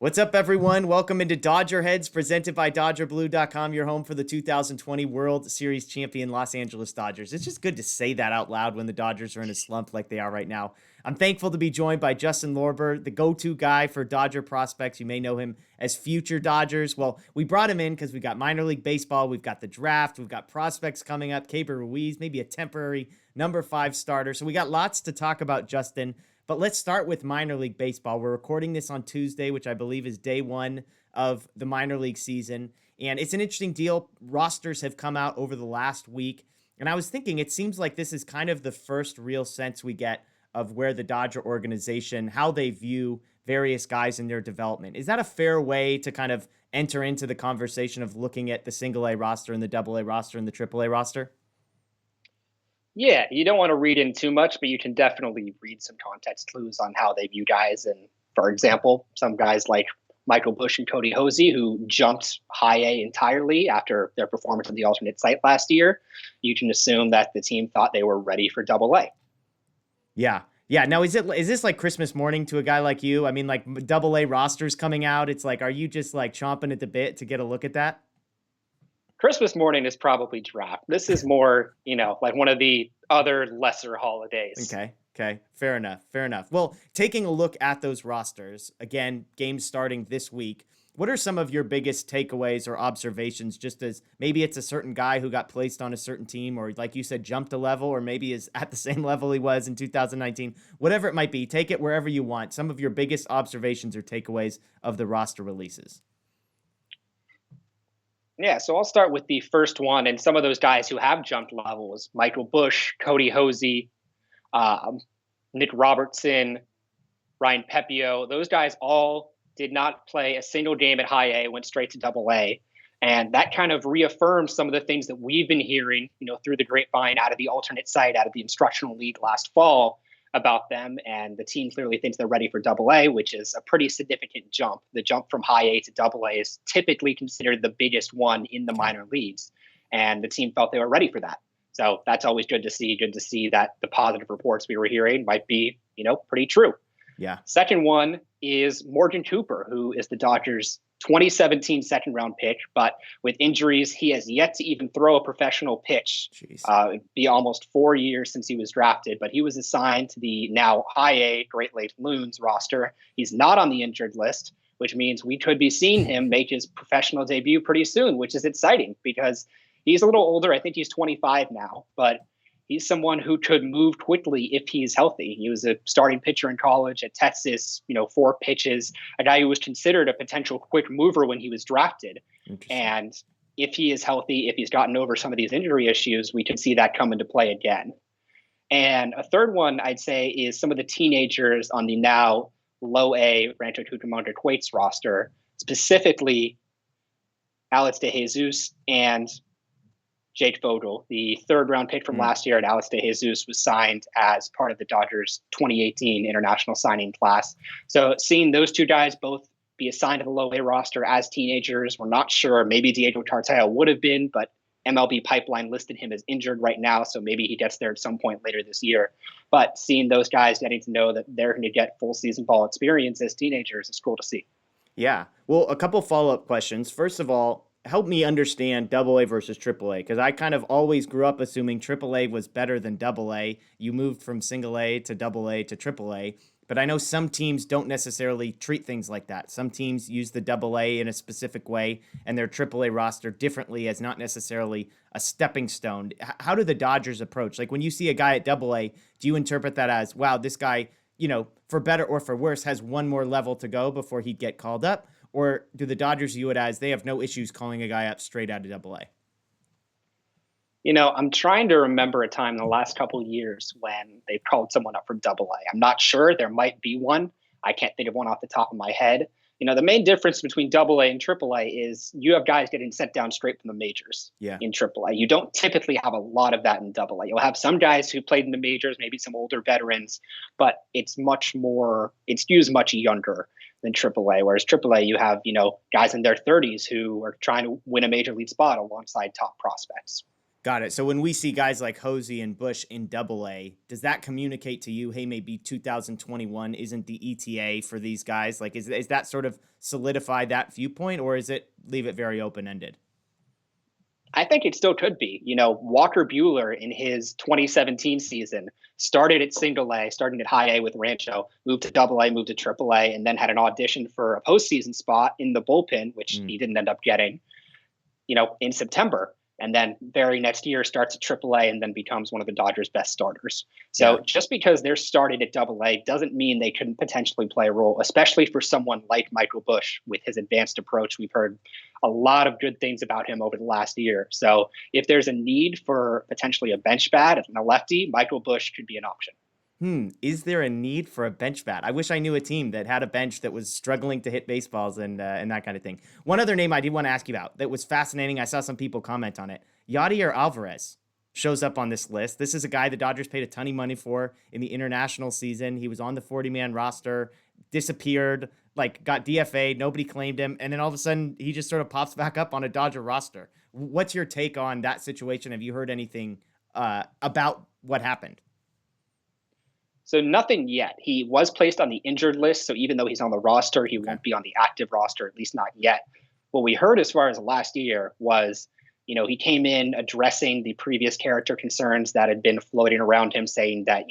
What's up, everyone? Welcome into DodgerHeads, presented by DodgerBlue.com, your home for the 2020 World Series champion Los Angeles Dodgers. It's just good to say that out loud when the Dodgers are in a slump like they are right now. I'm thankful to be joined by Justin Lorber, the go-to guy for Dodger prospects. You may know him as future Dodgers. Well, we brought him in because we got minor league baseball, we've got the draft, we've got prospects coming up, Keibert Ruiz, maybe a temporary number 5 starter. So we got lots to talk about, Justin. But let's start with minor league baseball. We're recording this on Tuesday, which I believe is day 1 of the minor league season. And it's an interesting deal. Rosters have come out over the last week. And I was thinking, it seems like this is kind of the first real sense we get of where the Dodger organization, how they view various guys in their development. Is that a fair way to kind of enter into the conversation of looking at the single A roster and the double A roster and the triple A roster? Yeah, you don't want to read in too much, but you can definitely read some context clues on how they view guys. And for example, some guys like Michael Busch and Cody Hosey, who jumped high A entirely after their performance on the alternate site last year, you can assume that the team thought they were ready for double A. Yeah. Yeah. Now, is this like Christmas morning to a guy like you? I mean, like double A rosters coming out. It's like, are you just like chomping at the bit to get a look at that? Christmas morning is probably draft. This is more, like one of the other lesser holidays. Okay. Okay. Fair enough. Fair enough. Well, taking a look at those rosters, again, games starting this week. What are some of your biggest takeaways or observations, just as maybe it's a certain guy who got placed on a certain team, or like you said, jumped a level, or maybe is at the same level he was in 2019, whatever it might be, take it wherever you want. Some of your biggest observations or takeaways of the roster releases. Yeah, so I'll start with the first one, and some of those guys who have jumped levels: Michael Busch, Cody Hosey, um, Nick Robertson, Ryan Pepio. Those guys all did not play a single game at high A, went straight to double A. And that kind of reaffirms some of the things that we've been hearing, through the grapevine, out of the alternate site, out of the instructional league last fall about them. And the team clearly thinks they're ready for double A, which is a pretty significant jump. The jump from high A to double A is typically considered the biggest one in the minor leagues. And the team felt they were ready for that. So that's always good to see. Good to see that the positive reports we were hearing might be, pretty true. Yeah. Second one is Morgan Cooper, who is the Dodgers' 2017 second round pick, but with injuries, he has yet to even throw a professional pitch. It'd be almost 4 years since he was drafted, but he was assigned to the now high A Great Lakes Loons roster. He's not on the injured list, which means we could be seeing him make his professional debut pretty soon, which is exciting because he's a little older. I think he's 25 now, but he's someone who could move quickly if he's healthy. He was a starting pitcher in college at Texas, 4 pitches, a guy who was considered a potential quick mover when he was drafted. And if he is healthy, if he's gotten over some of these injury issues, we could see that come into play again. And a third one I'd say is some of the teenagers on the now low A Rancho Cucamonga Quates roster, specifically Alex DeJesus and Jake Vogel, the third-round pick from last year, and Alex DeJesus was signed as part of the Dodgers' 2018 international signing class. So seeing those two guys both be assigned to the low-A roster as teenagers, we're not sure. Maybe Diego Tartaya would have been, but MLB Pipeline listed him as injured right now, so maybe he gets there at some point later this year. But seeing those guys, getting to know that they're going to get full season ball experience as teenagers is cool to see. Yeah. Well, a couple follow-up questions. First of all, help me understand double A versus triple A, because I kind of always grew up assuming triple A was better than double A. You moved from single A to double A to triple A, but I know some teams don't necessarily treat things like that. Some teams use the double A in a specific way and their triple A roster differently as not necessarily a stepping stone. How do the Dodgers approach? Like when you see a guy at double A, do you interpret that as, wow, this guy, for better or for worse, has one more level to go before he'd get called up? Or do the Dodgers view it as they have no issues calling a guy up straight out of double A? I'm trying to remember a time in the last couple of years when they've called someone up from double A. I'm not sure. There might be one. I can't think of one off the top of my head. The main difference between double A and triple A is you have guys getting sent down straight from the majors in triple A. You don't typically have a lot of that in double A. You'll have some guys who played in the majors, maybe some older veterans, but it skews much younger than AAA. Whereas AAA, you have, guys in their 30s who are trying to win a major league spot alongside top prospects. Got it. So when we see guys like Hosey and Bush in Double-A, does that communicate to you, hey, maybe 2021 isn't the ETA for these guys? Like, is that sort of solidify that viewpoint, or is it leave it very open ended? I think it still could be. Walker Bueller in his 2017 season started at single A, starting at high A with Rancho, moved to double A, moved to triple A, and then had an audition for a postseason spot in the bullpen, which he didn't end up getting, in September. And then very next year starts at AAA and then becomes one of the Dodgers' best starters. Yeah. So just because they're started at AA doesn't mean they couldn't potentially play a role, especially for someone like Michael Bush with his advanced approach. We've heard a lot of good things about him over the last year. So if there's a need for potentially a bench bat and a lefty, Michael Bush could be an option. Is there a need for a bench bat? I wish I knew a team that had a bench that was struggling to hit baseballs and that kind of thing. One other name I did want to ask you about that was fascinating. I saw some people comment on it. Yadier Alvarez shows up on this list. This is a guy the Dodgers paid a ton of money for in the international season. He was on the 40-man roster, disappeared, like got DFA'd. Nobody claimed him. And then all of a sudden, he just sort of pops back up on a Dodger roster. What's your take on that situation? Have you heard anything about what happened? So nothing yet. He was placed on the injured list. So even though he's on the roster, he won't be on the active roster, at least not yet. What we heard as far as last year was, he came in addressing the previous character concerns that had been floating around him, saying that,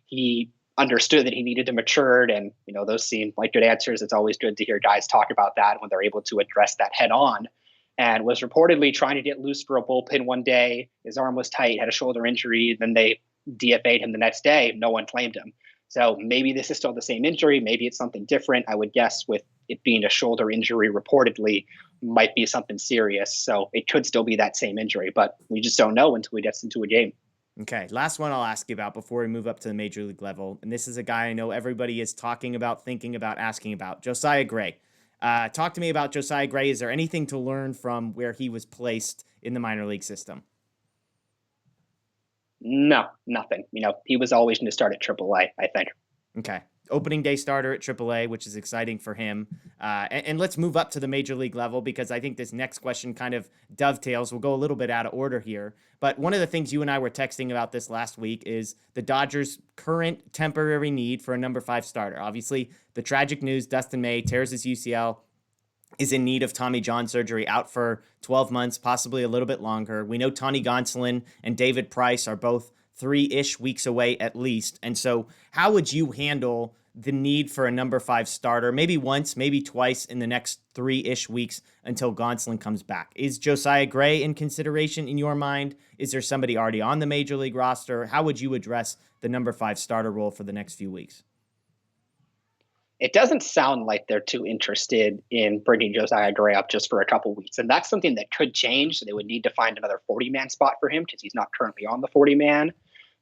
he understood that he needed to mature. And, those seem like good answers. It's always good to hear guys talk about that when they're able to address that head on. And was reportedly trying to get loose for a bullpen one day. His arm was tight, had a shoulder injury. Then they DFA'd him the next day. No one claimed him. So maybe this is still the same injury. Maybe it's something different. I would guess with it being a shoulder injury reportedly might be something serious. So it could still be that same injury, but we just don't know until he gets into a game. Okay, last one I'll ask you about before we move up to the major league level. And this is a guy I know everybody is talking about, thinking about, asking about. Josiah Gray. Talk to me about Josiah Gray. Is there anything to learn from where he was placed in the minor league system? No, nothing. He was always going to start at AAA, I think. Okay. Opening day starter at AAA, which is exciting for him. And let's move up to the major league level because I think this next question kind of dovetails. We'll go a little bit out of order here. But one of the things you and I were texting about this last week is the Dodgers' current temporary need for a number 5 starter. Obviously, the tragic news, Dustin May tears his UCL, is in need of Tommy John surgery, out for 12 months, possibly a little bit longer. We know Tony Gonsolin and David Price are both 3-ish weeks away at least. And so how would you handle the need for a number 5 starter, maybe once, maybe twice in the next 3-ish weeks until Gonsolin comes back? Is Josiah Gray in consideration in your mind? Is there somebody already on the major league roster? How would you address the number 5 starter role for the next few weeks? It doesn't sound like they're too interested in bringing Josiah Gray up just for a couple weeks. And that's something that could change. So they would need to find another 40-man spot for him because he's not currently on the 40-man.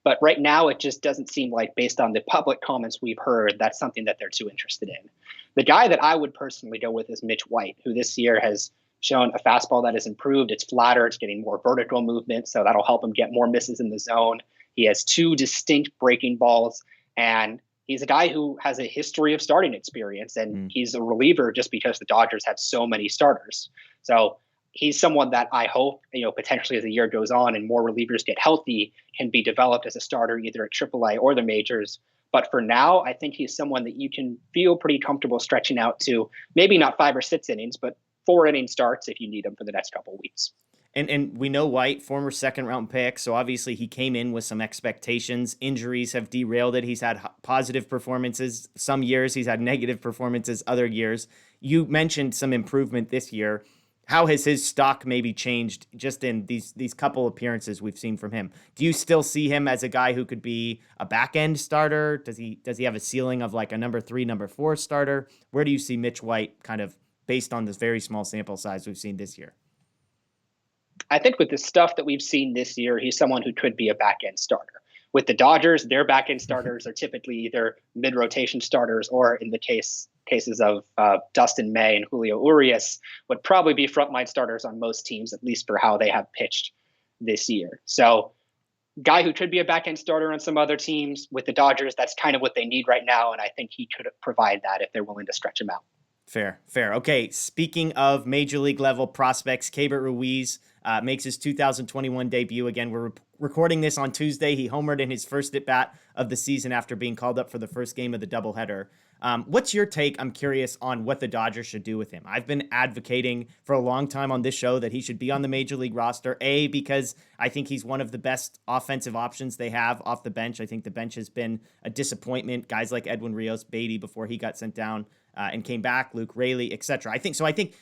But right now, it just doesn't seem like, based on the public comments we've heard, that's something that they're too interested in. The guy that I would personally go with is Mitch White, who this year has shown a fastball that has improved. It's flatter. It's getting more vertical movement. So that'll help him get more misses in the zone. He has 2 distinct breaking balls. And he's a guy who has a history of starting experience, and he's a reliever just because the Dodgers have so many starters. So he's someone that I hope, potentially as the year goes on and more relievers get healthy, can be developed as a starter either at AAA or the majors. But for now, I think he's someone that you can feel pretty comfortable stretching out to maybe not 5 or 6 innings, but 4 inning starts if you need him for the next couple of weeks. And we know White, former second-round pick, so obviously he came in with some expectations. Injuries have derailed it. He's had positive performances some years. He's had negative performances other years. You mentioned some improvement this year. How has his stock maybe changed just in these couple appearances we've seen from him? Do you still see him as a guy who could be a back-end starter? Does he have a ceiling of like a number 3, number 4 starter? Where do you see Mitch White kind of based on this very small sample size we've seen this year? I think with the stuff that we've seen this year, he's someone who could be a back-end starter. With the Dodgers, their back-end starters are typically either mid-rotation starters or, in the cases of Dustin May and Julio Urias, would probably be frontline starters on most teams, at least for how they have pitched this year. So guy who could be a back-end starter on some other teams. With the Dodgers, that's kind of what they need right now, and I think he could provide that if they're willing to stretch him out. Fair. Okay, speaking of major league level prospects, Keibert Ruiz, makes his 2021 debut. Again, we're recording this on Tuesday. He homered in his first at-bat of the season after being called up for the first game of the doubleheader. What's your take? I'm curious on what the Dodgers should do with him. I've been advocating for a long time on this show that he should be on the major league roster, because I think he's one of the best offensive options they have off the bench. I think the bench has been a disappointment. Guys like Edwin Rios, Beatty before he got sent down and came back, Luke Raley, etc. I think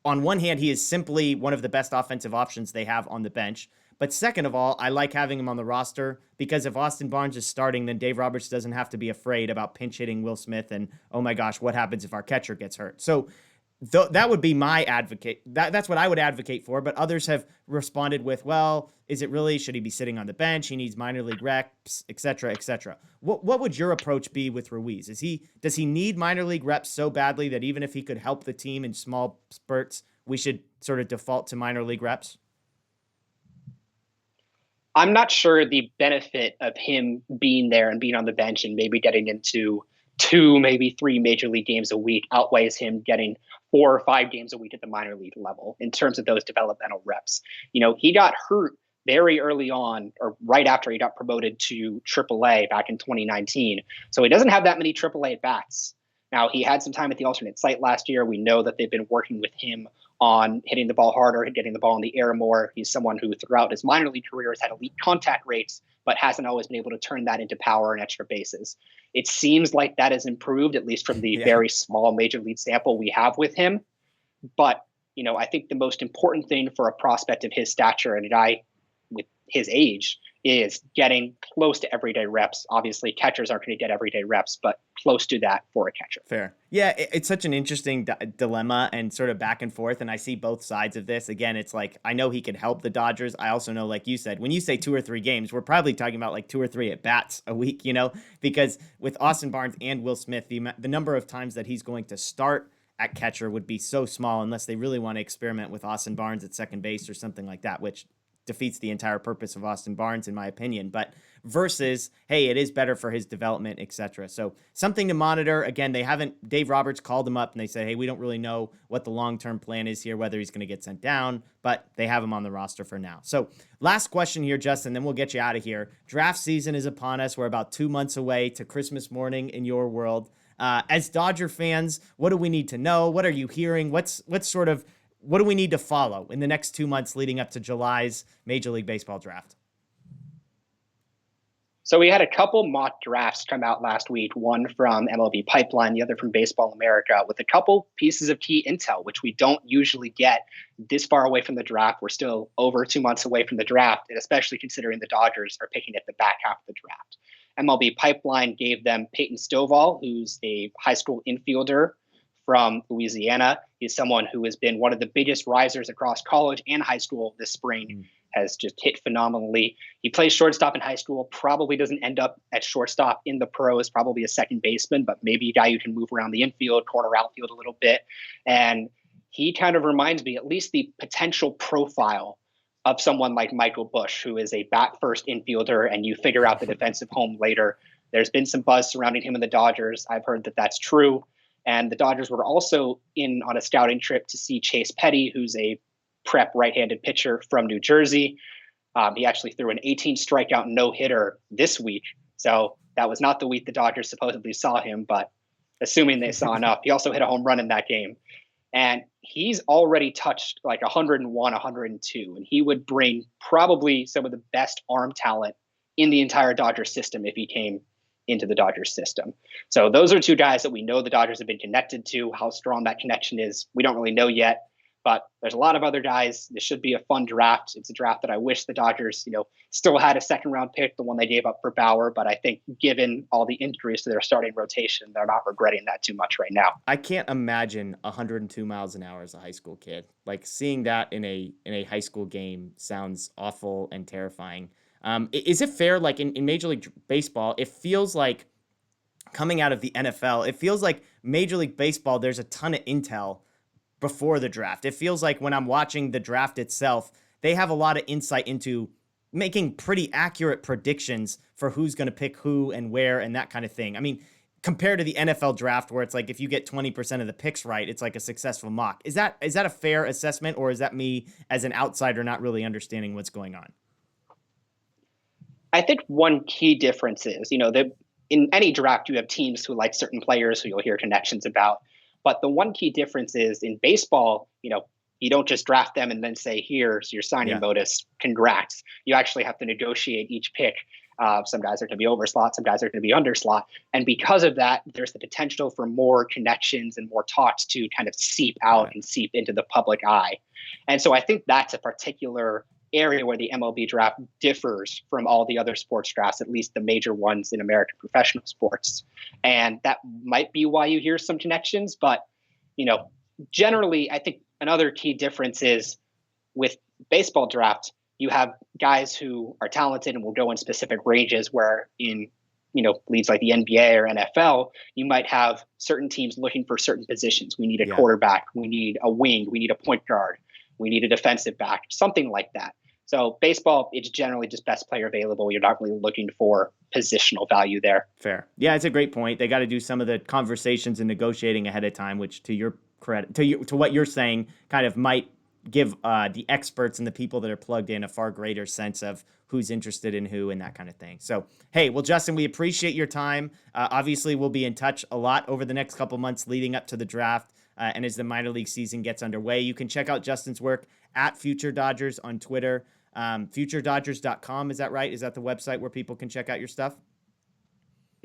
on one hand, he is simply one of the best offensive options they have on the bench. But second of all, I like having him on the roster because if Austin Barnes is starting, then Dave Roberts doesn't have to be afraid about pinch hitting Will Smith and, oh my gosh, what happens if our catcher gets hurt? So that would be my advocate. That's what I would advocate for. But others have responded with, well, is it really? Should he be sitting on the bench? He needs minor league reps, et cetera, et cetera. What would your approach be with Ruiz? Does he need minor league reps so badly that even if he could help the team in small spurts, we should sort of default to minor league reps? I'm not sure the benefit of him being there and being on the bench and maybe getting into 2, maybe 3 major league games a week outweighs him getting 4 or 5 games a week at the minor league level in terms of those developmental reps. He got hurt very early on, or right after he got promoted to AAA back in 2019. So he doesn't have that many AAA bats. Now, he had some time at the alternate site last year. We know that they've been working with him on hitting the ball harder, getting the ball in the air more. He's someone who throughout his minor league career has had elite contact rates, but hasn't always been able to turn that into power and extra bases. It seems like that has improved, at least from the very small major league sample we have with him. But, I think the most important thing for a prospect of his stature and a guy with his age is getting close to everyday reps. Obviously, catchers aren't going to get everyday reps, but close to that for a catcher. Fair. Yeah, it's such an interesting dilemma and sort of back and forth, and I see both sides of this. Again, it's like, I know he could help the Dodgers. I also know, like you said, when you say 2 or 3 games, we're probably talking about like 2 or 3 at-bats a week, because with Austin Barnes and Will Smith, the number of times that he's going to start at catcher would be so small unless they really want to experiment with Austin Barnes at second base or something like that, which defeats the entire purpose of Austin Barnes, in my opinion. But versus, hey, it is better for his development, etc. So something to monitor. Again, Dave Roberts called him up and they said, hey, we don't really know what the long-term plan is here, whether he's going to get sent down, but they have him on the roster for now. So last question here, Justin, then we'll get you out of here. Draft season is upon us. We're about 2 months away to Christmas morning in your world. As Dodger fans, what do we need to know? What are you hearing? What do we need to follow in the next 2 months leading up to July's Major League Baseball draft? So we had a couple mock drafts come out last week, one from MLB Pipeline, the other from Baseball America, with a couple pieces of key intel, which we don't usually get this far away from the draft. We're still over 2 months away from the draft, and especially considering the Dodgers are picking at the back half of the draft. MLB Pipeline gave them Peyton Stovall, who's a high school infielder from Louisiana. He's someone who has been one of the biggest risers across college and high school this spring, has just hit phenomenally. He plays shortstop in high school, probably doesn't end up at shortstop in the pros, probably a second baseman, but maybe a guy who can move around the infield, corner outfield a little bit. And he kind of reminds me, at least the potential profile of someone like Michael Busch, who is a bat-first infielder, and you figure out the defensive home later. There's been some buzz surrounding him and the Dodgers. I've heard that that's true. And the Dodgers were also in on a scouting trip to see Chase Petty, who's a prep right-handed pitcher from New Jersey. He actually threw an 18 strikeout no-hitter this week. So that was not the week the Dodgers supposedly saw him, but assuming they saw enough. He also hit a home run in that game. And he's already touched like 101, 102. And he would bring probably some of the best arm talent in the entire Dodgers system if he came into the Dodgers system. So those are 2 guys that we know the Dodgers have been connected to. How strong that connection is, we don't really know yet. But there's a lot of other guys. This should be a fun draft. It's a draft that I wish the Dodgers, still had a second-round pick, the one they gave up for Bauer. But I think given all the injuries to their starting rotation, they're not regretting that too much right now. I can't imagine 102 miles an hour as a high school kid. Like, seeing that in a high school game sounds awful and terrifying. Is it fair, like in Major League Baseball, it feels like coming out of the NFL, it feels like Major League Baseball, there's a ton of intel before the draft. It feels like when I'm watching the draft itself, they have a lot of insight into making pretty accurate predictions for who's going to pick who and where and that kind of thing. I mean, compared to the NFL draft, where it's like if you get 20% of the picks right, it's like a successful mock. Is that a fair assessment, or is that me as an outsider not really understanding what's going on? I think one key difference is, that in any draft, you have teams who like certain players who you'll hear connections about. But the one key difference is in baseball, you don't just draft them and then say, here's your signing bonus, congrats. You actually have to negotiate each pick. Some guys are going to be over slot, some guys are going to be under slot. And because of that, there's the potential for more connections and more talks to kind of seep out and seep into the public eye. And so I think that's a particular area where the MLB draft differs from all the other sports drafts, at least the major ones in American professional sports. And that might be why you hear some connections. But, generally, I think another key difference is with baseball draft, you have guys who are talented and will go in specific ranges, where in leagues like the NBA or NFL, you might have certain teams looking for certain positions. We need a quarterback, we need a wing, we need a point guard, we need a defensive back, something like that. So baseball, it's generally just best player available. You're not really looking for positional value there. Fair. Yeah, it's a great point. They got to do some of the conversations and negotiating ahead of time, which to your credit, to what you're saying, kind of might give the experts and the people that are plugged in a far greater sense of who's interested in who and that kind of thing. So, hey, well, Justin, we appreciate your time. Obviously, we'll be in touch a lot over the next couple months leading up to the draft. And as the minor league season gets underway, you can check out Justin's work at Future Dodgers on Twitter. FutureDodgers.com, is that right? Is that the website where people can check out your stuff?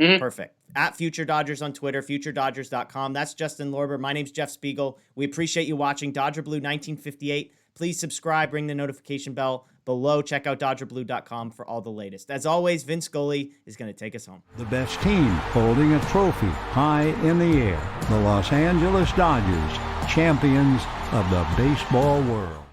Mm-hmm. Perfect. At Future Dodgers on Twitter, FutureDodgers.com. That's Justin Lorber. My name's Jeff Spiegel. We appreciate you watching Dodger Blue 1958. Please subscribe, ring the notification bell below. Check out DodgerBlue.com for all the latest. As always, Vince Scully is going to take us home. The best team holding a trophy high in the air. The Los Angeles Dodgers, champions of the baseball world.